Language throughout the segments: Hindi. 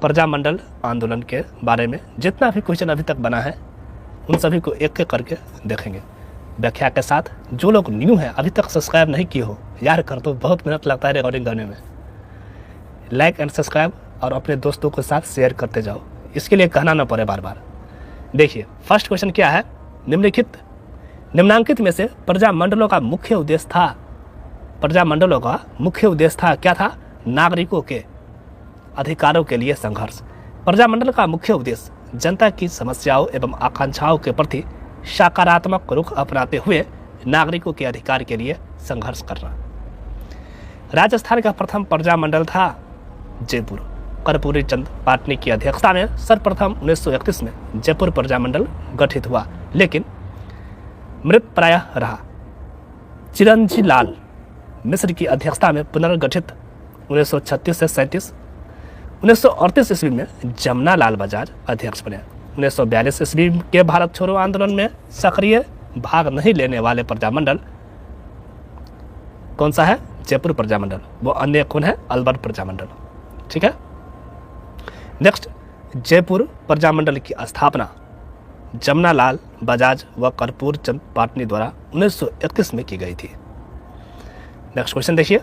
प्रजामंडल आंदोलन के बारे में जितना भी क्वेश्चन अभी तक बना है उन सभी को एक एक करके देखेंगे व्याख्या के साथ। जो लोग न्यू हैं अभी तक सब्सक्राइब नहीं किए हो यार कर दो, बहुत मेहनत लगता है रिकॉर्डिंग करने में। लाइक एंड सब्सक्राइब और अपने दोस्तों के साथ शेयर करते जाओ, इसके लिए कहना ना पड़े बार बार। देखिए फर्स्ट क्वेश्चन क्या है, निम्नांकित में से प्रजामंडलों का मुख्य उद्देश्य था, प्रजामंडलों का मुख्य उद्देश्य था क्या था? नागरिकों के अधिकारों के लिए संघर्ष। प्रजामंडल का मुख्य उद्देश्य जनता की समस्याओं एवं आकांक्षाओं के प्रति सकारात्मक रुख अपनाते हुए नागरिकों के अधिकार के लिए संघर्ष करना। राजस्थान का प्रथम प्रजामंडल था जयपुर। कर्पूरी चंद पाटनी की अध्यक्षता में सर्वप्रथम 1931 में जयपुर प्रजामंडल गठित हुआ, लेकिन मृत प्राय रहा। चिरंजी लाल मिश्र की अध्यक्षता में पुनर्गठित 1936 से 37। 1938 ईस्वी में जमुना लाल बजाज अध्यक्ष बने। 1942 ईस्वी के भारत छोड़ो आंदोलन में सक्रिय भाग नहीं लेने वाले प्रजामंडल कौन सा है? जयपुर प्रजामंडल। वो अन्य कौन है? अलवर प्रजामंडल। ठीक है। नेक्स्ट, जयपुर प्रजामंडल की स्थापना जमुना लाल बजाज व कर्पूर चंद पाटनी द्वारा 1931 में की गई थी। नेक्स्ट क्वेश्चन देखिए,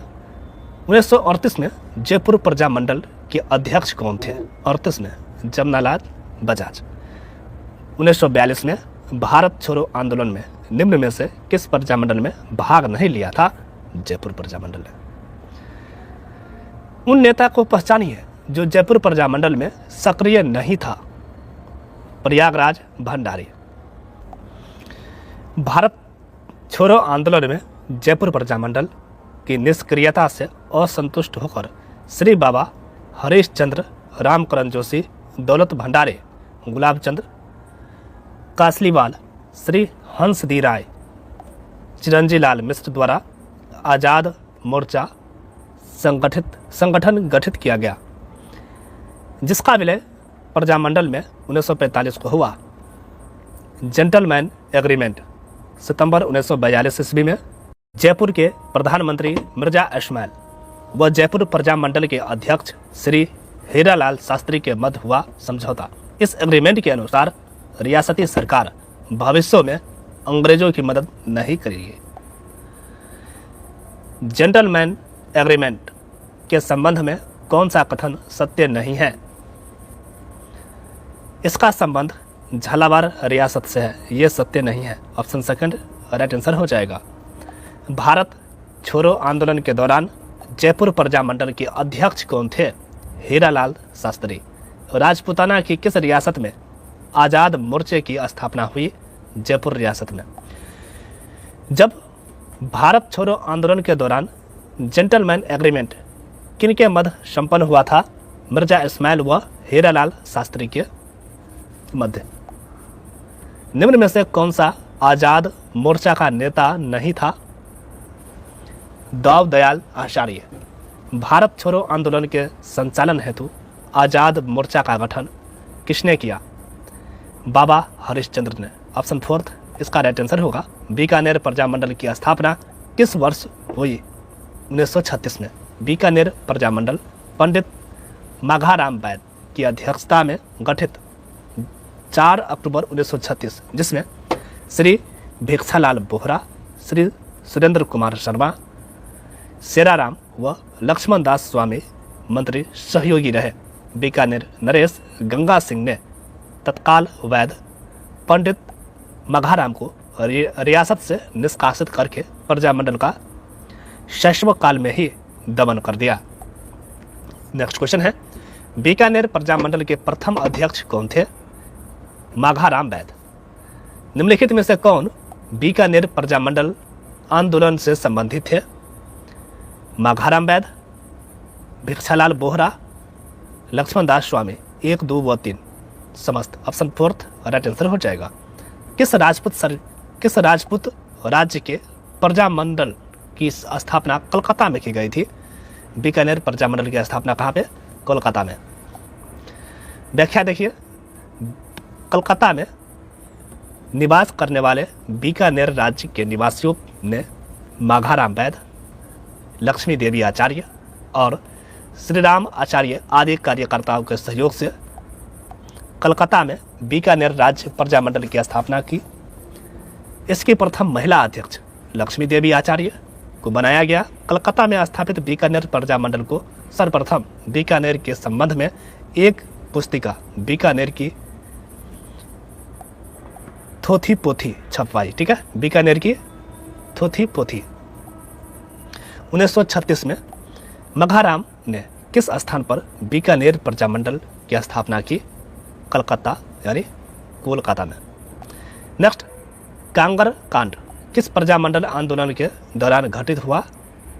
1938 में जयपुर प्रजामंडल के अध्यक्ष कौन थे? 38 में जमुना लाल बजाज। 1942 में भारत छोड़ो आंदोलन में निम्न में से किस प्रजामंडल में भाग नहीं लिया था? जयपुर प्रजामंडल ने। उन नेता को पहचानिए जो जयपुर प्रजामंडल में सक्रिय नहीं था। प्रयागराज भंडारी। भारत छोड़ो आंदोलन में जयपुर प्रजामंडल की निष्क्रियता से असंतुष्ट होकर श्री बाबा हरीश चंद्र, रामकरण जोशी, दौलत भंडारे, गुलाब चंद कासलीवाल, श्री हंसदी राय, चिरंजी लाल मिश्र द्वारा आज़ाद मोर्चा संगठन गठित किया गया, जिसका विलय प्रजामंडल में 1945 को हुआ। Gentleman agreement. सितंबर 1942 ईस्वी में जयपुर के प्रधानमंत्री मिर्जा इस्माइल व जयपुर प्रजामंडल के अध्यक्ष श्री हीरालाल शास्त्री के मध्य हुआ समझौता। इस एग्रीमेंट के अनुसार रियासती सरकार भविष्य में अंग्रेजों की मदद नहीं करेगी। जेंटलमैन एग्रीमेंट के संबंध में कौन सा कथन सत्य नहीं है? इसका संबंध झालावाड़ रियासत से है, यह सत्य नहीं है। ऑप्शन सेकंड राइट आंसर हो जाएगा। भारत छोड़ो आंदोलन के दौरान जयपुर प्रजामंडल के अध्यक्ष कौन थे? हीरालाल शास्त्री। राजपूताना की किस रियासत में आज़ाद मोर्चे की स्थापना हुई? जयपुर रियासत में। जब भारत छोड़ो आंदोलन के दौरान जेंटलमैन एग्रीमेंट किनके मध्य संपन्न हुआ था? मिर्जा इस्माइल व हीरालाल शास्त्री के मध्य। निम्न में से कौन सा आज़ाद मोर्चा का नेता नहीं था? दाऊ दयाल आचार्य। भारत छोड़ो आंदोलन के संचालन हेतु आज़ाद मोर्चा का गठन किसने किया? बाबा हरिश्चंद्र ने। ऑप्शन फोर्थ इसका राइट आंसर होगा। बीकानेर प्रजामंडल की स्थापना किस वर्ष हुई? 1936 में। बीकानेर प्रजामंडल पंडित माघाराम बैद की अध्यक्षता में गठित 4 अक्टूबर 1936, जिसमें श्री भिक्षालाल बोहरा, श्री सुरेंद्र कुमार शर्मा, सेराराम व लक्ष्मण दास स्वामी मंत्री सहयोगी रहे। बीकानेर नरेश गंगा सिंह ने तत्काल वैद पंडित माघाराम को रियासत से निष्कासित करके प्रजामंडल का शैशव काल में ही दमन कर दिया। नेक्स्ट क्वेश्चन है, बीकानेर प्रजामंडल के प्रथम अध्यक्ष कौन थे? माघाराम बैद। निम्नलिखित में से कौन बीकानेर प्रजामंडल आंदोलन से संबंधित थे? माघाराम बैद, भिक्षालाल बोहरा, लक्ष्मण दास स्वामी। 1, 2 व 3 समस्त। ऑप्शन फोर्थ राइट आंसर हो जाएगा। किस राजपूत राज्य के प्रजामंडल की स्थापना कोलकाता में की गई थी? बीकानेर प्रजामंडल की स्थापना कहाँ पे? कोलकाता में। व्याख्या देखिए, कोलकाता में निवास करने वाले बीकानेर राज्य के निवासियों ने माघाराम बैद, लक्ष्मी देवी आचार्य और श्री राम आचार्य आदि कार्यकर्ताओं के सहयोग से कलकत्ता में बीकानेर राज्य प्रजामंडल की स्थापना की। इसकी प्रथम महिला अध्यक्ष लक्ष्मी देवी आचार्य को बनाया गया। कलकत्ता में स्थापित बीकानेर प्रजामंडल को सर्वप्रथम बीकानेर के संबंध में एक पुस्तिका बीकानेर की थोथी पोथी छपवाई। ठीक है, बीकानेर की थोथी पोथी। 1936 में मघाराम ने किस स्थान पर बीकानेर प्रजामंडल की स्थापना की? कलकत्ता यानी कोलकाता में। नेक्स्ट, कांगर कांड किस प्रजामंडल आंदोलन के दौरान घटित हुआ?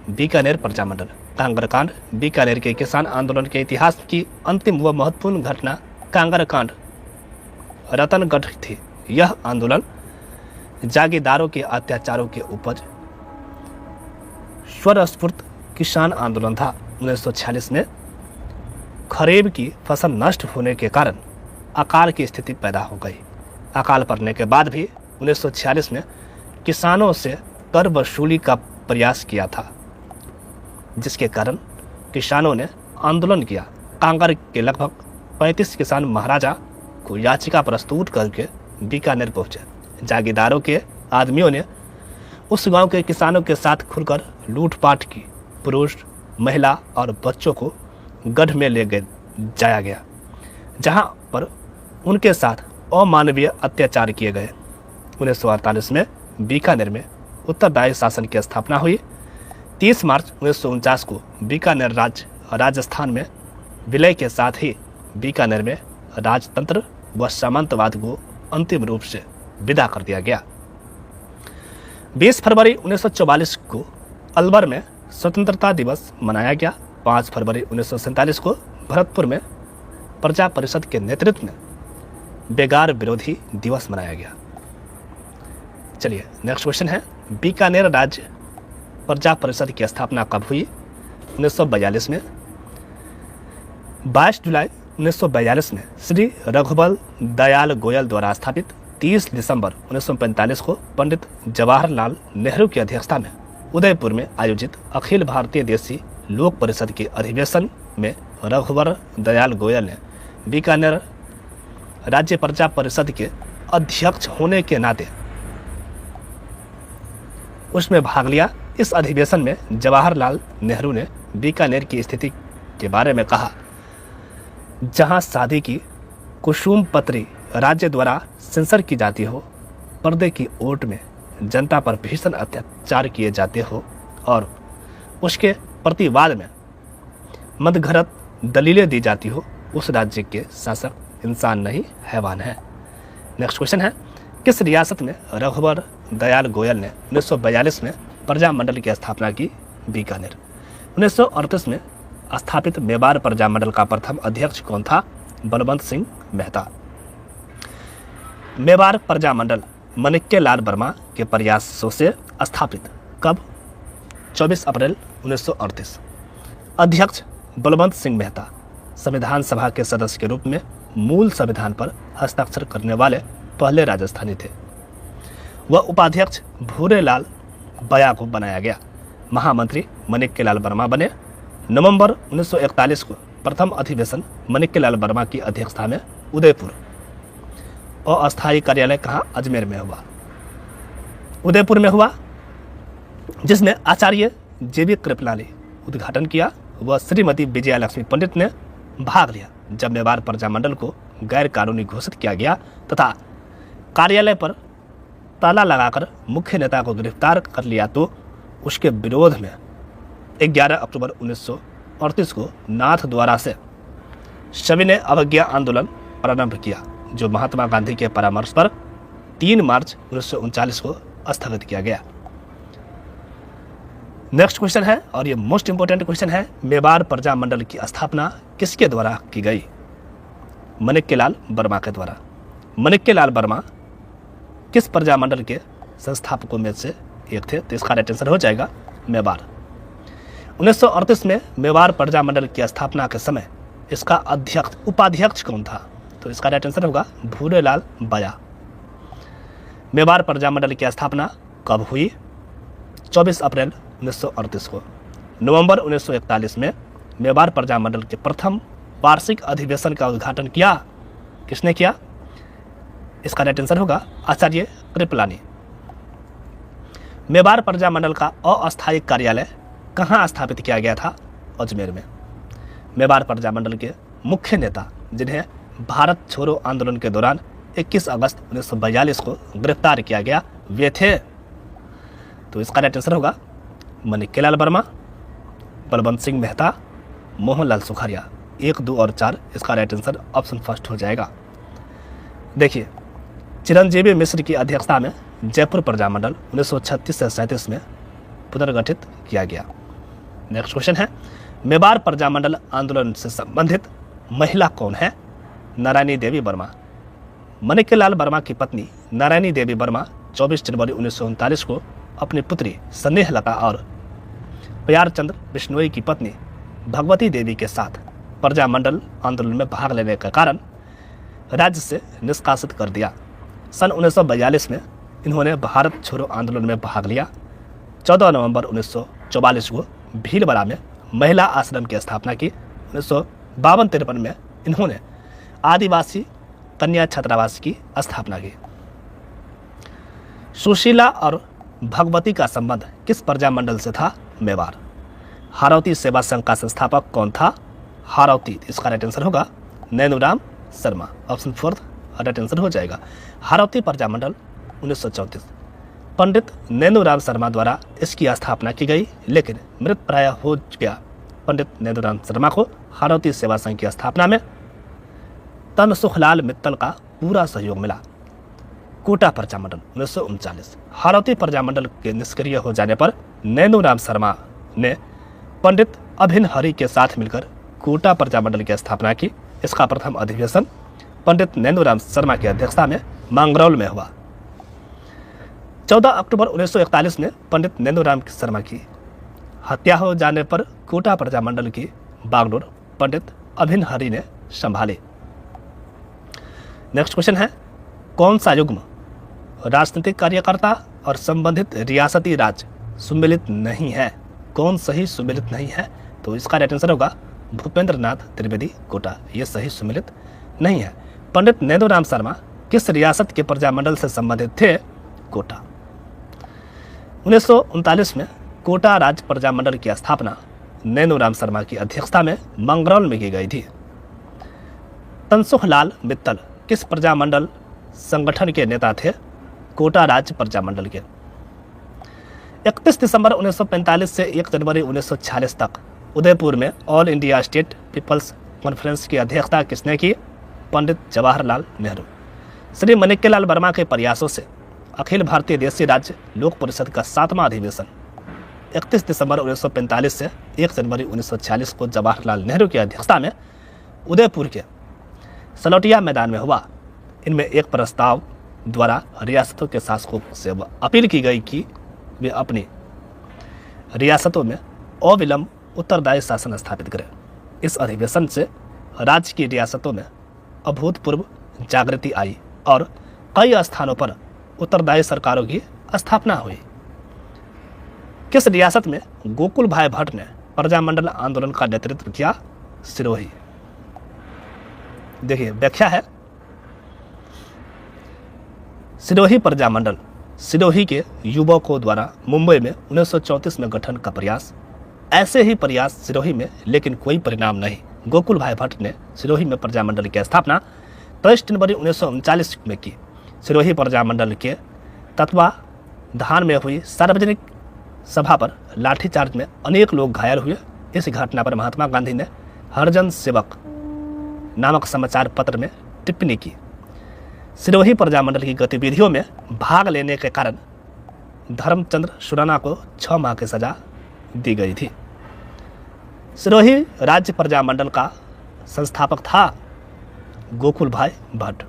बीकानेर प्रजामंडल। कांगर कांड बीकानेर के किसान आंदोलन के इतिहास की अंतिम व महत्वपूर्ण घटना कांगर कांड रतनगढ़ थी। यह आंदोलन जागीरदारों के अत्याचारों के उपज स्वरस्फूर्त किसान आंदोलन था। 1946 में खरीफ की फसल नष्ट होने के कारण अकाल की स्थिति पैदा हो गई। अकाल पड़ने के बाद भी 1946 में किसानों से कर वसूली का प्रयास किया था, जिसके कारण किसानों ने आंदोलन किया। कांगर के लगभग 35 किसान महाराजा को याचिका प्रस्तुत करके बीकानेर पहुंचे। जागीरदारों के आदमियों ने उस गांव के किसानों के साथ खुलकर लूटपाट की। पुरुष, महिला और बच्चों को गढ़ में ले जाया गया, जहां पर उनके साथ अमानवीय अत्याचार किए गए। 1948 में बीकानेर में उत्तरदायी शासन की स्थापना हुई। 30 मार्च 1949 को बीकानेर राज्य राजस्थान में विलय के साथ ही बीकानेर में राजतंत्र व सामंतवाद को अंतिम रूप से विदा कर दिया गया। 20 फरवरी 1944 को अलवर में स्वतंत्रता दिवस मनाया गया। 5 फरवरी 1947 को भरतपुर में प्रजा परिषद के नेतृत्व में बेगार विरोधी दिवस मनाया गया। चलिए नेक्स्ट क्वेश्चन है, बीकानेर राज्य प्रजा परिषद की स्थापना कब हुई? 1942 में। 22 जुलाई 1942 में श्री रघुबर दयाल गोयल द्वारा स्थापित। 30 दिसंबर 1945 को पंडित जवाहरलाल नेहरू की अध्यक्षता में उदयपुर में आयोजित अखिल भारतीय देशी लोक परिषद के अधिवेशन में रघुबर दयाल गोयल ने बीकानेर राज्य प्रजा परिषद के अध्यक्ष होने के नाते उसमें भाग लिया। इस अधिवेशन में जवाहरलाल नेहरू ने बीकानेर की स्थिति के बारे में कहा, जहां शादी की कुसुम पत्री राज्य द्वारा सेंसर की जाती हो, पर्दे की ओट में जनता पर भीषण अत्याचार किए जाते हो और उसके प्रतिवाद में मदघरत दलीलें दी जाती हो, उस राज्य के शासक इंसान नहीं हैवान है। नेक्स्ट क्वेश्चन है, किस रियासत में रघुबर दयाल गोयल ने 1942 में प्रजामंडल की स्थापना की? बीकानेर। 1938 में स्थापित मेवाड़ प्रजामंडल का प्रथम अध्यक्ष कौन था? बलवंत सिंह मेहता। मेवाड़ प्रजामंडल माणिक्यलाल वर्मा के प्रयासों से स्थापित। कब? 24 अप्रैल 1938। अध्यक्ष बलवंत सिंह मेहता संविधान सभा के सदस्य के रूप में मूल संविधान पर हस्ताक्षर करने वाले पहले राजस्थानी थे। वह उपाध्यक्ष भूरेलाल बया को बनाया गया। महामंत्री माणिक्यलाल वर्मा बने। नवंबर 1941 को प्रथम अधिवेशन माणिक्यलाल वर्मा की अध्यक्षता में उदयपुर और अस्थायी कार्यालय कहाँ? अजमेर में हुआ, उदयपुर में हुआ, जिसमें आचार्य जेबी कृपलानी ने उद्घाटन किया। वह श्रीमती विजया लक्ष्मी पंडित ने भाग लिया। जब मेवाड़ प्रजामंडल को गैर कानूनी घोषित किया गया तथा कार्यालय पर ताला लगाकर मुख्य नेता को गिरफ्तार कर लिया, तो उसके विरोध में 11 अक्टूबर 1938 को नाथ द्वारा से सविनय अवज्ञा आंदोलन प्रारंभ किया, जो महात्मा गांधी के परामर्श पर 3 मार्च 1939 को स्थगित किया गया। नेक्स्ट क्वेश्चन है, और ये मोस्ट इंपोर्टेंट क्वेश्चन है, मेवाड़ प्रजामंडल की स्थापना किसके द्वारा की गई? माणिक्यलाल वर्मा के द्वारा। माणिक्यलाल वर्मा किस प्रजामंडल के संस्थापकों में से एक थे? तो इसका राइट आंसर हो जाएगा मेवाड़। 1938 में मेवाड़ प्रजामंडल की स्थापना के समय इसका उपाध्यक्ष कौन था? तो इसका राइट आंसर होगा भूरेलाल बया। मेवाड़ प्रजामंडल की स्थापना कब हुई? 24 अप्रैल 1938 को। नवंबर 1941 में मेवाड़ प्रजामंडल के प्रथम वार्षिक अधिवेशन का उद्घाटन किया? किसने किया? इसका राइट आंसर होगा आचार्य कृपलानी। मेवाड़ प्रजामंडल का अस्थायी कार्यालय कहाँ स्थापित किया गया था? अजमेर में। मेवाड़ प्रजामंडल के मुख्य नेता जिन्हें भारत छोड़ो आंदोलन के दौरान 21 अगस्त 1942 को गिरफ्तार किया गया वे थे, तो इसका राइट आंसर होगा माणिक्यलाल वर्मा, बलवंत सिंह मेहता, मोहनलाल सुखाड़िया। 1, 2 और 4 इसका राइट आंसर ऑप्शन फर्स्ट हो जाएगा। देखिए, चिरंजीवी मिश्र की अध्यक्षता में जयपुर प्रजामंडल 1936 से 37 में पुनर्गठित किया गया। नेक्स्ट क्वेश्चन है, मेवाड़ प्रजामंडल आंदोलन से संबंधित महिला कौन है? नारायणी देवी वर्मा। माणिक्यलाल वर्मा की पत्नी नारायणी देवी वर्मा 24 जनवरी 1939 को अपनी पुत्री स्नेहलता और प्यारचंद्र बिश्नोई की पत्नी भगवती देवी के साथ प्रजामंडल आंदोलन में भाग लेने के कारण राज्य से निष्कासित कर दिया। सन 1942 में इन्होंने भारत छोड़ो आंदोलन में भाग लिया। 14 नवंबर 1944 को भीलवाड़ा में महिला आश्रम की स्थापना की। 1952-53 में इन्होंने आदिवासी कन्या छात्रावास की स्थापना की। सुशीला और भगवती का संबंध किस प्रजामंडल से था? मेवाड़। हारौती सेवा संघ का संस्थापक कौन था? हारौती। इसका राइट आंसर होगा Nainuram Sharma. Option 4 right answer हो जाएगा। हारौती प्रजामंडल 1934 पंडित नैनूराम शर्मा द्वारा इसकी स्थापना की गई, लेकिन मृत प्राय हो गया पंडित नैनूराम शर्मा को हारौती सेवा संघ की स्थापना में तनसुखलाल मित्तल का पूरा सहयोग मिला। कोटा प्रजामंडल 1939। हारौती प्रजामंडल के निष्क्रिय हो जाने पर नैनूराम शर्मा ने पंडित अभिन हरि के साथ मिलकर कोटा प्रजामंडल की स्थापना की। इसका प्रथम अधिवेशन पंडित नैनूराम शर्मा की अध्यक्षता में मांगरौल में हुआ। 14 अक्टूबर 1941 में पंडित नैनूराम शर्मा की हत्या हो जाने पर कोटा प्रजामंडल की बागडोर पंडित अभिन हरि ने संभाली। नेक्स्ट क्वेश्चन है, कौन सा युग्म राजनीतिक कार्यकर्ता और संबंधित रियासती राज्य सुमेलित नहीं है? कौन सही सुमेलित नहीं है? तो इसका राइट आंसर होगा भूपेंद्र नाथ त्रिवेदी कोटा। ये सही सुमेलित नहीं है। पंडित नैनूराम शर्मा किस रियासत के प्रजामंडल से संबंधित थे? कोटा। 1939 में कोटा राज्य प्रजामंडल की स्थापना नैनूराम शर्मा की अध्यक्षता में मंगरौल में की गई थी। तनसुखलाल मित्तल किस प्रजामंडल संगठन के नेता थे? कोटा राज्य प्रजामंडल के। 31 दिसंबर 1945 से 1 जनवरी 1946 तक उदयपुर में all India state people's conference की अध्यक्षता किसने की? पंडित जवाहरलाल नेहरू। श्री माणिक्यलाल वर्मा के प्रयासों से अखिल भारतीय देशी राज्य लोक परिषद का 7वां अधिवेशन 31 दिसंबर 1945 से 1 जनवरी 1946 को जवाहरलाल नेहरू की अध्यक्षता में उदयपुर के सलोटिया मैदान में हुआ। इनमें एक प्रस्ताव द्वारा रियासतों के शासकों से अपील की गई कि वे अपनी रियासतों में अविलंब उत्तरदायी शासन स्थापित करें। इस अधिवेशन से राज्य की रियासतों में अभूतपूर्व जागृति आई और कई स्थानों पर उत्तरदायी सरकारों की स्थापना हुई। किस रियासत में गोकुल भाई भट्ट ने प्रजामंडल आंदोलन का नेतृत्व किया? सिरोही। देखिए व्याख्या है, सिरोही प्रजामंडल सिरोही के युवकों द्वारा मुंबई में 1934 में गठन का प्रयास। ऐसे ही प्रयास सिरोही में, लेकिन कोई परिणाम नहीं। गोकुल भाई भट्ट ने सिरोही में प्रजामंडल की स्थापना 23 जनवरी 1939 में की। सिरोही प्रजामंडल के तत्वाधान में हुई सार्वजनिक सभा पर लाठीचार्ज में अनेक लोग घायल हुए। इस घटना पर महात्मा गांधी ने हरजन सेवक नामक समाचार पत्र में टिप्पणी की। सिरोही प्रजामंडल की गतिविधियों में भाग लेने के कारण धर्मचंद्र सुराना को 6 माह की सजा दी गई थी। सिरोही राज्य प्रजामंडल का संस्थापक था गोकुल भाई भट्ट।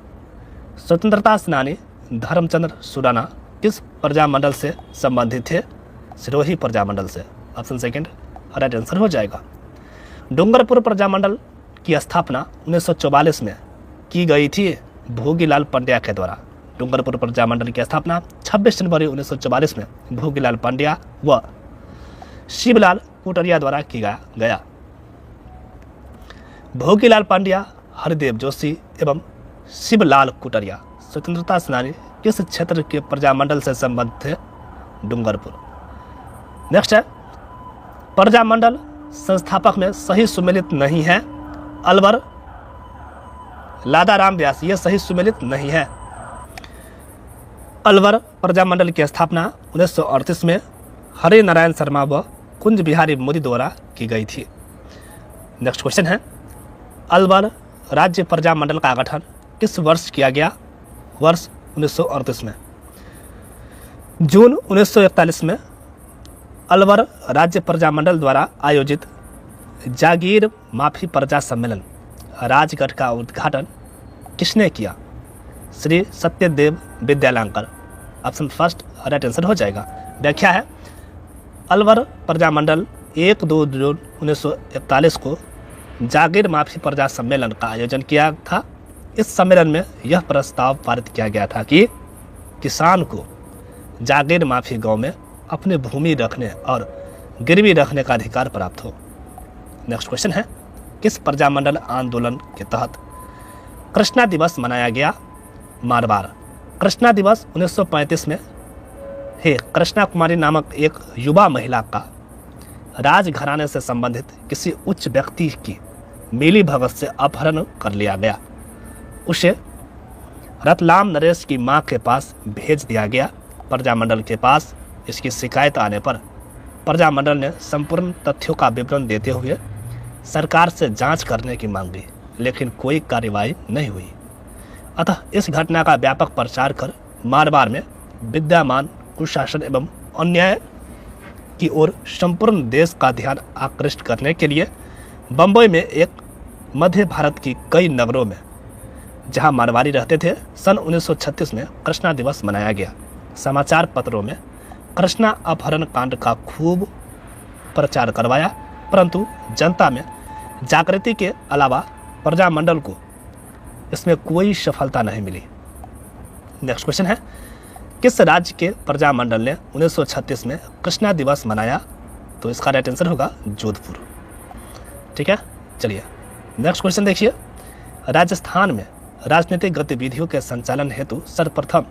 स्वतंत्रता सेनानी धर्मचंद्र सुराना किस प्रजामंडल से संबंधित थे? सिरोही प्रजामंडल से। ऑप्शन सेकंड राइट आंसर हो जाएगा। डूंगरपुर प्रजामंडल की स्थापना 1944 में की गई थी भोगीलाल पांड्या के द्वारा। डूंगरपुर प्रजामंडल की स्थापना 26 जनवरी 1944 में भोगीलाल पांड्या व शिवलाल कोटरिया द्वारा किया गया। भोगीलाल पांड्या, हरिदेव जोशी एवं शिवलाल कुटरिया स्वतंत्रता सेनानी किस क्षेत्र के प्रजामंडल से संबंधित थे? डूंगरपुर। नेक्स्ट है, प्रजामंडल संस्थापक में सही सुमेलित नहीं है। अलवर लादाराम व्यास, ये सही सुमेलित नहीं है। अलवर प्रजामंडल की स्थापना 1938 में हरि नारायण शर्मा व कुंज बिहारी मोदी द्वारा की गई थी। नेक्स्ट क्वेश्चन है, अलवर राज्य प्रजामंडल का गठन किस वर्ष किया गया? वर्ष 1938 में। जून 1941 में अलवर राज्य प्रजामंडल द्वारा आयोजित जागीर माफी प्रजा सम्मेलन राजगढ़ का उद्घाटन किसने किया? Shri Satyadev Vidyalankar. Option first right answer हो जाएगा। व्याख्या है, अलवर प्रजामंडल 1-2 जून 1941 को जागीर माफी प्रजा सम्मेलन का आयोजन किया था। इस सम्मेलन में यह प्रस्ताव पारित किया गया था कि किसान को जागीर माफी गांव में अपनी भूमि रखने और गिरवी रखने का अधिकार प्राप्त हो। नेक्स्ट क्वेश्चन है, किस प्रजामंडल आंदोलन के तहत कृष्णा दिवस मनाया गया? मारवाड़। कृष्णा दिवस 1935 में है कृष्णा कुमारी नामक एक युवा महिला का राजघराने से संबंधित किसी उच्च व्यक्ति की मिली भगत से अपहरण कर लिया गया। उसे रतलाम नरेश की मां के पास भेज दिया गया। प्रजामंडल के पास इसकी शिकायत आने पर प्रजामंडल ने संपूर्ण तथ्यों का विवरण देते हुए सरकार से जांच करने की मांग की, लेकिन कोई कार्रवाई नहीं हुई। अतः इस घटना का व्यापक प्रचार कर मारवाड़ में विद्यमान कुशासन एवं अन्याय की ओर संपूर्ण देश का ध्यान आकृष्ट करने के लिए बम्बई में एक मध्य भारत की कई नगरों में जहां मारवाड़ी रहते थे सन 1936 में कृष्णा दिवस मनाया गया। समाचार पत्रों में कृष्णा अपहरण कांड का खूब प्रचार करवाया, परंतु जनता में जागृति के अलावा प्रजामंडल को इसमें कोई सफलता नहीं मिली। नेक्स्ट क्वेश्चन है, किस राज्य के प्रजामंडल ने 1936 में कृष्णा दिवस मनाया? तो इसका राइट आंसर होगा जोधपुर। ठीक है, चलिए नेक्स्ट क्वेश्चन देखिए। राजस्थान में राजनीतिक गतिविधियों के संचालन हेतु सर्वप्रथम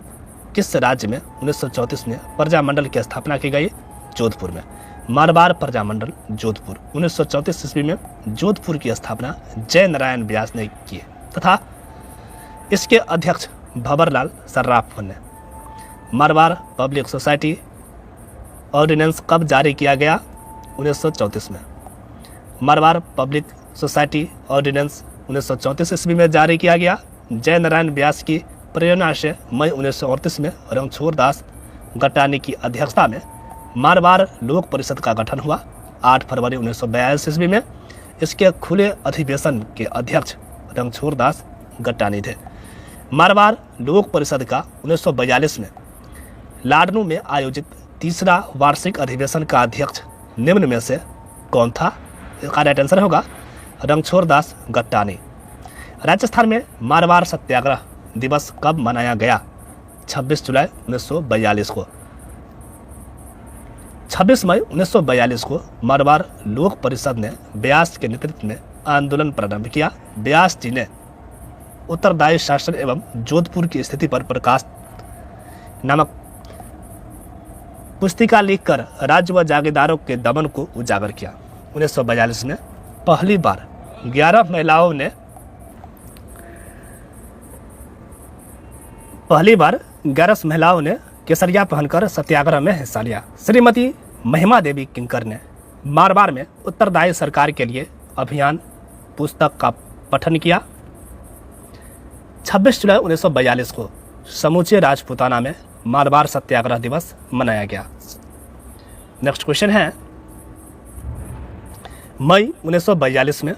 किस राज्य में 1934 में प्रजामंडल की स्थापना की गई? जोधपुर में। मारवाड़ प्रजामंडल जोधपुर 1934 ईस्वी में जोधपुर की स्थापना जय नारायण व्यास ने की तथा इसके अध्यक्ष भंवरलाल सर्राफ बने। मारवाड़ पब्लिक सोसाइटी ऑर्डिनेंस कब जारी किया गया? 1934 में। मारवाड़ पब्लिक सोसाइटी ऑर्डिनेंस 1934 ईस्वी में जारी किया गया। जय नारायण व्यास की प्रेरणा से मई 1938 में रणछोड़ दास गटानी की अध्यक्षता में मारवाड़ लोक परिषद का गठन हुआ। 8 फरवरी 1942 ईस्वी में इसके खुले अधिवेशन के अध्यक्ष रणछोड़ दास गटानी थे। मारवाड़ लोक परिषद का 1942 में लाडनू में आयोजित तीसरा वार्षिक अधिवेशन का अध्यक्ष निम्न में से कौन था? इसका राइट आंसर होगा रणछोड़ दास गट्टानी। राजस्थान में मारवाड़ सत्याग्रह दिवस कब मनाया गया? 26 जुलाई 1942 को। 26 मई 1942 को मारवाड़ लोक परिषद ने व्यास के नेतृत्व में आंदोलन प्रारंभ किया। व्यास जी ने उत्तरदायी शासन एवं जोधपुर की स्थिति पर प्रकाश नामक पुस्तिका लिखकर राज्य व जागीरदारों के दमन को उजागर किया। 1942 में पहली बार 11 महिलाओं ने केसरिया पहनकर सत्याग्रह में हिस्सा लिया। श्रीमती महिमा देवी किंकर ने मारवाड़ में उत्तरदायी सरकार के लिए अभियान पुस्तक का पठन किया। 26 जुलाई 1942 को समूचे राजपूताना में मारवाड़ सत्याग्रह दिवस मनाया गया। नेक्स्ट क्वेश्चन है, मई 1942 में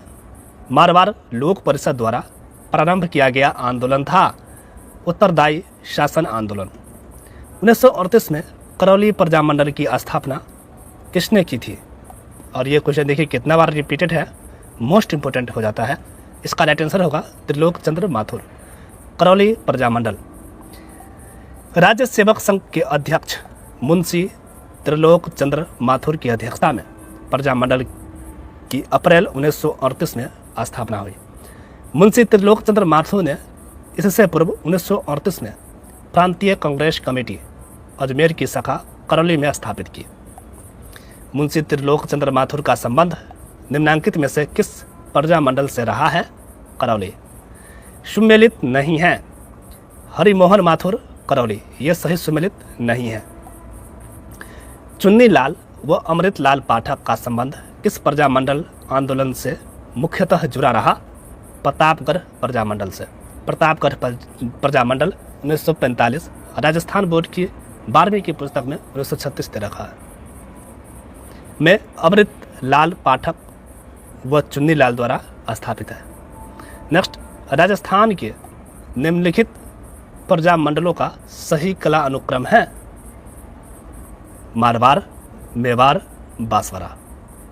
मारवाड़ लोक परिषद द्वारा प्रारंभ किया गया आंदोलन था उत्तरदायी शासन आंदोलन। 1938 में करौली प्रजामंडल की स्थापना किसने की थी? और ये क्वेश्चन देखिए कितना बार रिपीटेड है, मोस्ट इंपोर्टेंट हो जाता है। इसका राइट आंसर होगा त्रिलोक चंद्र माथुर। करौली प्रजामंडल राज्य सेवक संघ के अध्यक्ष मुंशी त्रिलोक चंद्र माथुर की अध्यक्षता में प्रजामंडल की अप्रैल 1938 में स्थापना हुई। मुंशी त्रिलोक चंद्र माथुर ने इससे पूर्व 1938 में प्रांतीय कांग्रेस कमेटी अजमेर की शाखा करौली में स्थापित की। मुंशी त्रिलोक चंद्र माथुर का संबंध निम्नांकित में से किस प्रजामंडल से रहा है? करौली। सुमेलित नहीं है। हरिमोहन माथुर करौली, ये सही सुमेलित नहीं है। चुन्नी लाल व अमृत लाल पाठक का संबंध किस प्रजामंडल आंदोलन से मुख्यतः जुड़ा रहा? प्रतापगढ़ प्रजामंडल से। प्रतापगढ़ प्रजामंडल 1945 राजस्थान बोर्ड की 12वीं की पुस्तक में 1936 दे रखा है। में अमृत लाल पाठक व चुन्नी लाल द्वारा स्थापित है। नेक्स्ट, राजस्थान के निम्नलिखित प्रजामंडलों का सही कला अनुक्रम है? मारवाड़, मेवाड़, बांसवाड़ा।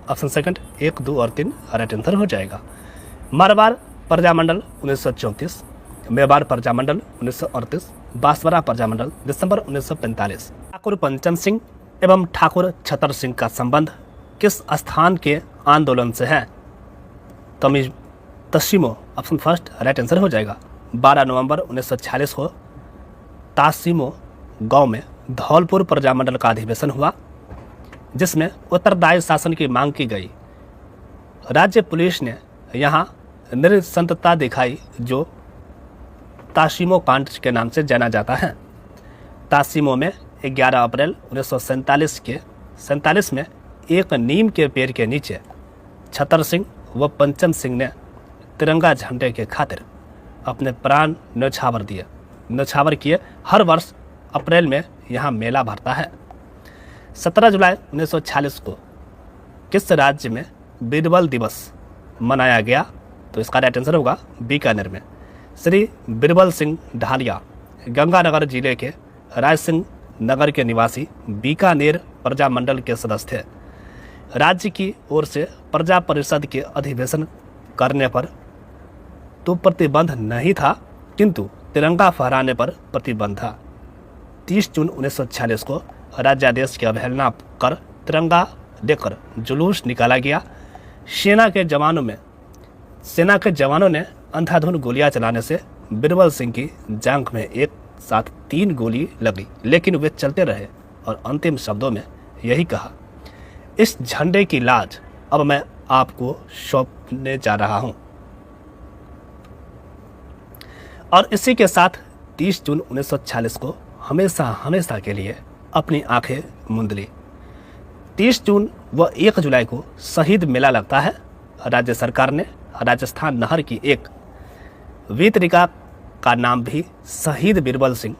ऑप्शन सेकंड 1, 2 और 3 राइट आंसर हो जाएगा। मारवाड़ प्रजामंडल 1934, मेवाड़ प्रजामंडल 1938, बांसवाड़ा प्रजामंडल दिसंबर 1945। ठाकुर पंचम सिंह एवं ठाकुर छतर सिंह का संबंध किस स्थान के आंदोलन से है? तसीमो। ऑप्शन फर्स्ट राइट आंसर हो जाएगा। 12 नवंबर 1946 को तासीमो गांव में धौलपुर प्रजामंडल का अधिवेशन हुआ, जिसमें उत्तरदायी शासन की मांग की गई। राज्य पुलिस ने यहां निरसंतता दिखाई, जो तासीमो कांड के नाम से जाना जाता है। तासीमो में 11 अप्रैल 1947 में एक नीम के पेड़ के नीचे छतर सिंह व पंचम सिंह ने तिरंगा झंडे के खातिर अपने प्राण न्यौछावर किए। हर वर्ष अप्रैल में यहाँ मेला भरता है। 17 जुलाई 1946 को किस राज्य में बीरबल दिवस मनाया गया? तो इसका राइट आंसर होगा बीकानेर में। श्री बीरबल सिंह ढालिया गंगानगर जिले के राय सिंह नगर के निवासी बीकानेर प्रजामंडल के सदस्य थे। राज्य की ओर से प्रजा परिषद के अधिवेशन करने पर तो प्रतिबंध नहीं था, किंतु तिरंगा फहराने पर प्रतिबंध था। 30 जून 1946 को राज्यादेश की अवहेलना कर तिरंगा लेकर जुलूस निकाला गया। सेना के जवानों ने अंधाधुंध गोलियां चलाने से बीरबल सिंह की जांघ में एक साथ 3 गोली लगी, लेकिन वे चलते रहे और अंतिम शब्दों में यही कहा, इस झंडे की लाज अब मैं आपको सौंपने जा रहा हूं। और इसी के साथ 30 जून 1946 को हमेशा के लिए अपनी आंखें मूंद ली। 30 जून व 1 जुलाई को शहीद मेला लगता है। राज्य सरकार ने राजस्थान नहर की एक वीतरिका का नाम भी शहीद बीरबल सिंह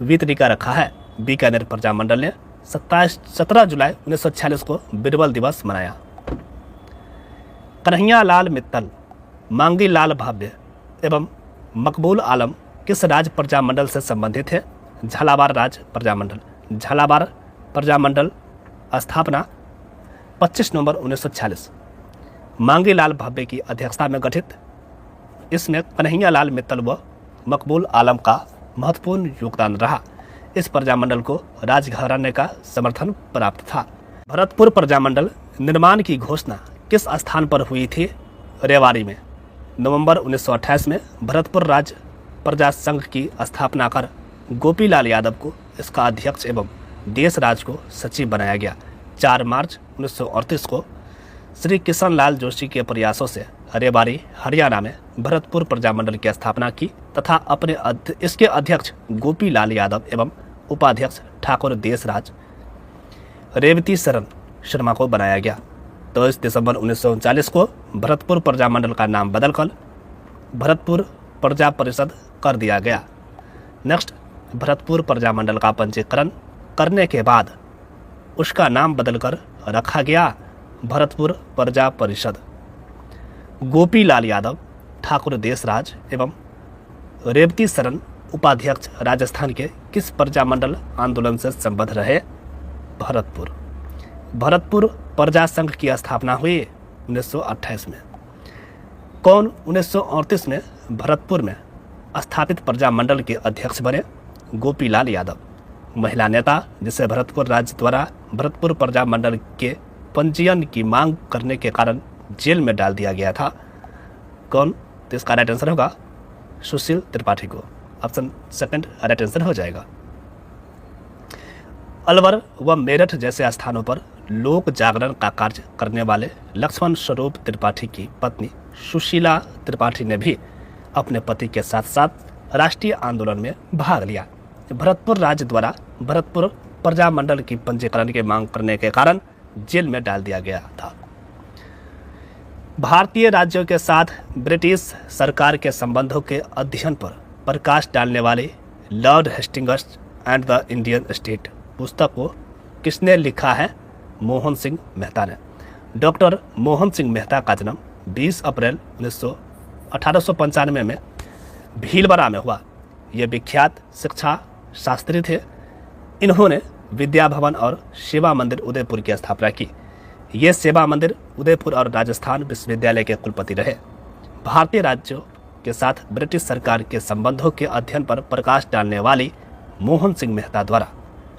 वीतरिका रखा है। बीकानेर प्रजामंडल ने 17 जुलाई 1946 को बीरबल दिवस मनाया। कन्हैया लाल मित्तल, मांगी लाल भाव्य एवं मकबूल आलम किस राज्य प्रजामंडल से संबंधित है? झालावाड़ राज्य प्रजामंडल। झालावाड़ प्रजामंडल स्थापना 25 नवंबर 1946 मांगी लाल भाव्य की अध्यक्षता में गठित। इसमें कन्हैया लाल मित्तल व मकबूल आलम का महत्वपूर्ण योगदान रहा। इस प्रजामंडल को राजघराने का समर्थन प्राप्त था। भरतपुर प्रजामंडल निर्माण की घोषणा किस स्थान पर हुई थी? रेवाड़ी में। नवंबर 1928 में भरतपुर राज्य प्रजा संघ की स्थापना कर गोपीलाल यादव को इसका अध्यक्ष एवं देश राज को सचिव बनाया गया। 4 मार्च 1938 को श्री किशन लाल जोशी के प्रयासों से रेवाड़ी हरियाणा में भरतपुर प्रजामंडल की स्थापना की तथा इसके अध्यक्ष गोपीलाल यादव एवं उपाध्यक्ष ठाकुर देशराज रेवती शरण शर्मा को बनाया गया। 23 दिसंबर 1939 को भरतपुर प्रजामंडल का नाम बदलकर भरतपुर प्रजा परिषद कर दिया गया। नेक्स्ट, भरतपुर प्रजामंडल का पंजीकरण करने के बाद उसका नाम बदलकर रखा गया भरतपुर प्रजा परिषद। गोपीलाल यादव, ठाकुर देशराज एवं रेवती शरण उपाध्यक्ष राजस्थान के किस प्रजामंडल आंदोलन से संबद्ध रहे? भरतपुर प्रजा संघ की स्थापना हुई 1928 में। कौन 1938 में भरतपुर में स्थापित प्रजामंडल के अध्यक्ष बने? गोपीलाल यादव। महिला नेता जिसे भरतपुर राज्य द्वारा भरतपुर प्रजामंडल के पंजीयन की मांग करने के कारण जेल में डाल दिया गया था। कौन? तो इसका राइट आंसर होगा सुशील त्रिपाठी को। ऑप्शन सेकंड राइट आंसर हो जाएगा। अलवर व मेरठ जैसे स्थानों पर लोक जागरण का कार्य करने वाले लक्ष्मण स्वरूप त्रिपाठी की पत्नी सुशीला त्रिपाठी ने भी अपने पति के साथ साथ राष्ट्रीय आंदोलन में भाग लिया। भरतपुर राज्य द्वारा भरतपुर प्रजामंडल की पंजीकरण की मांग करने के कारण जेल में डाल दिया गया था। भारतीय राज्यों के साथ ब्रिटिश सरकार के संबंधों के अध्ययन पर प्रकाश डालने वाली Lord Hastings and the Indian state पुस्तक को किसने लिखा है? मोहन सिंह मेहता ने। डॉक्टर मोहन सिंह मेहता का जन्म 20 अप्रैल 1895 में भीलवाड़ा में हुआ। ये विख्यात शिक्षा शास्त्री थे। इन्होंने विद्या भवन और सेवा मंदिर उदयपुर की स्थापना की। ये सेवा मंदिर उदयपुर और राजस्थान विश्वविद्यालय के कुलपति रहे। भारतीय राज्यों के साथ ब्रिटिश सरकार के संबंधों के अध्ययन पर प्रकाश डालने वाली मोहन सिंह मेहता द्वारा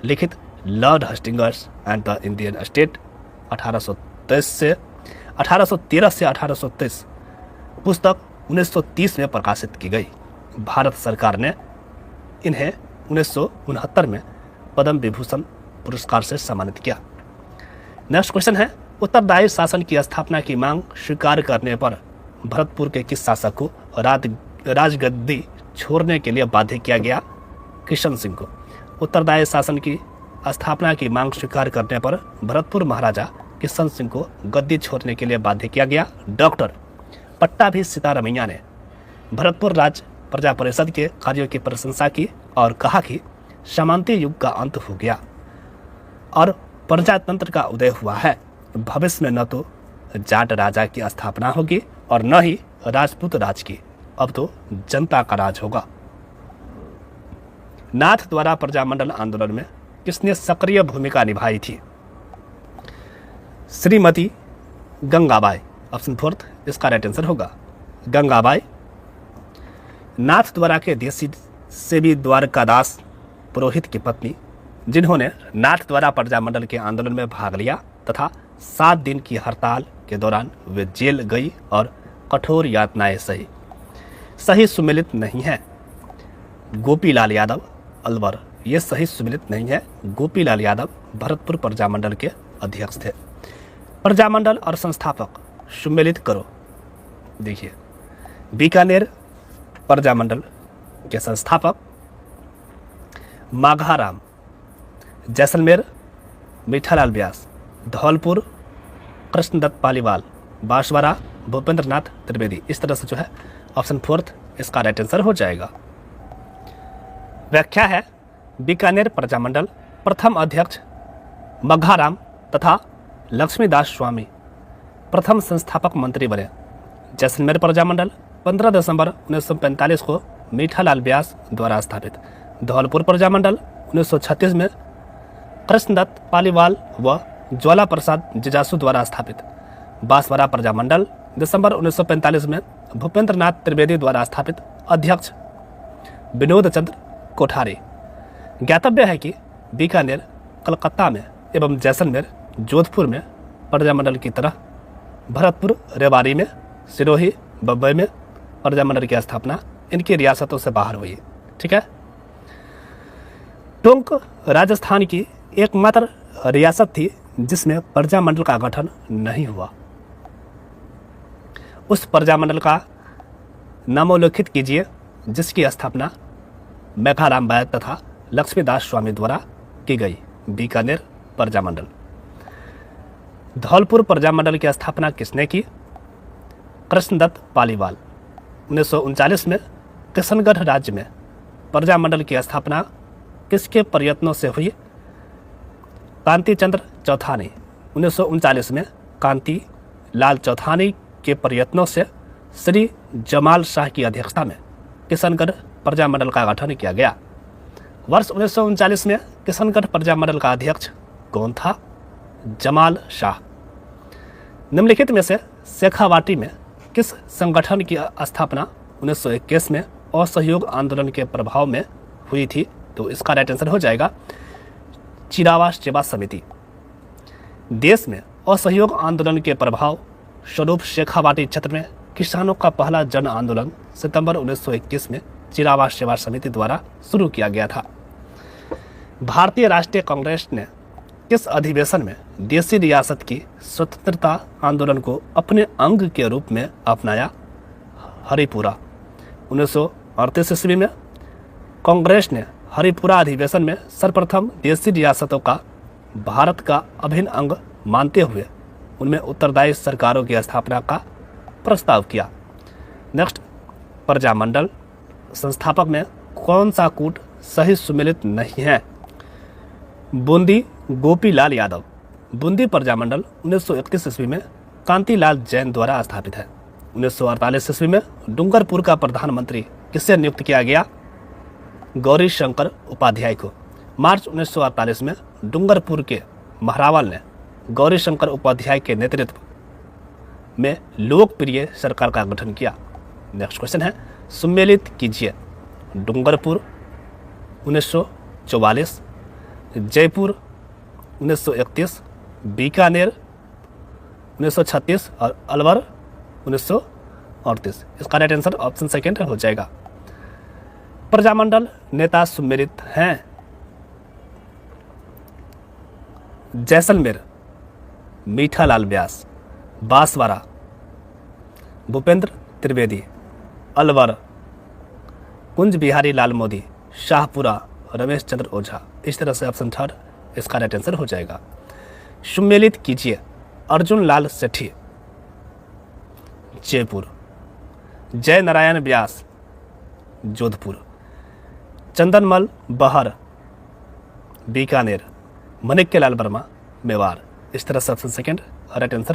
लिखित Lord Hastings and the Indian state 1813 से 1823 पुस्तक 1930 में प्रकाशित की गई। भारत सरकार ने इन्हें 1969 में पद्म विभूषण पुरस्कार से सम्मानित किया। नेक्स्ट क्वेश्चन है, उत्तरदायी शासन की स्थापना की मांग स्वीकार करने पर भरतपुर के किस शासक को राजगद्दी छोड़ने के लिए बाध्य किया गया? किशन सिंह को। उत्तरदायी शासन की स्थापना की मांग स्वीकार करने पर भरतपुर महाराजा किशन सिंह को गद्दी छोड़ने के लिए बाध्य किया गया। डॉक्टर पट्टाभी सीतारमैया ने भरतपुर राज्य प्रजा परिषद के कार्यों की प्रशंसा की और कहा कि सामंती युग का अंत हो गया और प्रजातंत्र का उदय हुआ है। भविष्य में न तो जाट राजा की स्थापना होगी और न ही राजपूत राज की, अब तो जनता का राज होगा। नाथ द्वारा प्रजामंडल आंदोलन में किसने सक्रिय भूमिका निभाई थी? श्रीमती गंगाबाई। ऑप्शन फोर्थ इसका राइट आंसर होगा गंगाबाई। नाथ द्वारा के देशी सेवी द्वारकादास पुरोहित की पत्नी, जिन्होंने नाथ द्वारा प्रजामंडल के आंदोलन में भाग लिया तथा 7 दिन की हड़ताल के दौरान वे जेल गई और कठोर यातनाएं सही सुमिलित नहीं है। गोपीलाल यादव अलवर, ये सही सुमिलित नहीं है। गोपीलाल यादव भरतपुर प्रजामंडल के अध्यक्ष थे। प्रजामंडल और संस्थापक सुमिलित करो। देखिए, बीकानेर प्रजामंडल के संस्थापक माघाराम, जैसलमेर मीठालाल व्यास, धौलपुर कृष्णदत्त पालीवाल, बांसवाड़ा भूपेंद्र नाथ त्रिवेदी। इस तरह से जो है ऑप्शन फोर्थ इसका राइट आंसर हो जाएगा। व्याख्या है, बीकानेर प्रजामंडल प्रथम अध्यक्ष मघाराम तथा लक्ष्मीदास स्वामी प्रथम संस्थापक मंत्री बने। जैसलमेर प्रजामंडल 15 दिसंबर 1945 को मीठालाल व्यास द्वारा स्थापित। धौलपुर प्रजामंडल 1936 में कृष्णदत्त पालीवाल व ज्वाला प्रसाद जिजासू द्वारा स्थापित। बांसवाड़ा प्रजामंडल दिसंबर 1945 में भूपेंद्र नाथ त्रिवेदी द्वारा स्थापित। अध्यक्ष विनोद चंद्र कोठारी। ज्ञातव्य है कि बीकानेर, कलकत्ता में एवं जैसलमेर, जोधपुर में प्रजामंडल की तरह भरतपुर, रेवाड़ी में, सिरोही, बम्बई में प्रजामंडल की स्थापना इनकी रियासतों से बाहर हुई। ठीक है। टोंक राजस्थान की एकमात्र रियासत थी जिसमें प्रजामंडल का गठन नहीं हुआ। उस प्रजामंडल का नामोल्लेखित कीजिए जिसकी स्थापना मेघाराम बैद तथा लक्ष्मीदास स्वामी द्वारा की गई। बीकानेर प्रजामंडल। धौलपुर प्रजामंडल की स्थापना किसने की? कृष्णदत्त पालीवाल। 1939 में किशनगढ़ राज्य में प्रजामंडल की स्थापना किसके प्रयत्नों से हुई? कांति चंद्र चौथानी। 1939 में कांति लाल चौथानी के प्रयत्नों से श्री जमाल शाह की अध्यक्षता में किशनगढ़ प्रजामंडल का गठन किया गया। वर्ष 1939 में किशनगढ़ प्रजामंडल का अध्यक्ष कौन था? जमाल शाह। निम्नलिखित में से शेखावाटी में किस संगठन की स्थापना 1921 में असहयोग आंदोलन के प्रभाव में हुई थी? तो इसका राइट आंसर हो जाएगा चिरावा सेवा समिति। देश में असहयोग आंदोलन के प्रभाव स्वरूप शेखावाटी क्षेत्र में किसानों का पहला जन आंदोलन सितंबर 1921 में चिरावा सेवा समिति द्वारा शुरू किया गया था। भारतीय राष्ट्रीय कांग्रेस ने किस अधिवेशन में देसी रियासत की स्वतंत्रता आंदोलन को अपने अंग के रूप में अपनाया? हरिपुरा 1938 ईस्वी में कांग्रेस ने हरिपुरा अधिवेशन में सर्वप्रथम देसी रियासतों का भारत का अभिन्न अंग मानते हुए उनमें उत्तरदायी सरकारों की स्थापना का प्रस्ताव किया। नेक्स्ट, प्रजामंडल संस्थापक में कौन सा कूट सही सुमेलित नहीं है? बूंदी गोपीलाल यादव। बूंदी प्रजामंडल 1931 ईस्वी में कांतिलाल जैन द्वारा स्थापित है। 1948 ईस्वी में डूंगरपुर का प्रधानमंत्री किससे नियुक्त किया गया? गौरी शंकर उपाध्याय को। मार्च 1948 में डूंगरपुर के महरावल ने गौरी शंकर उपाध्याय के नेतृत्व में लोकप्रिय सरकार का गठन किया। नेक्स्ट क्वेश्चन है, सुमेलित कीजिए। डूंगरपुर 1944, जयपुर 1931, बीकानेर 1936 और अलवर 1938। इसका राइट आंसर ऑप्शन सेकेंड हो जाएगा। प्रजामंडल नेता सुमेलित हैं? जैसलमेर मीठालाल व्यास, बांसवाड़ा भूपेंद्र त्रिवेदी, अलवर कुंज बिहारी लाल मोदी, शाहपुरा रमेश चंद्र ओझा। इस तरह से ऑप्शन थर्ड इसका राइट आंसर हो जाएगा। सुमेलित कीजिए। अर्जुन लाल सेठी, जयपुर। जय नारायण व्यास, जोधपुर। चंदनमल बहर, बीकानेर। माणिक्यलाल वर्मा, मेवाड़। इस तरह से ऑप्शन सेकेंड राइट आंसर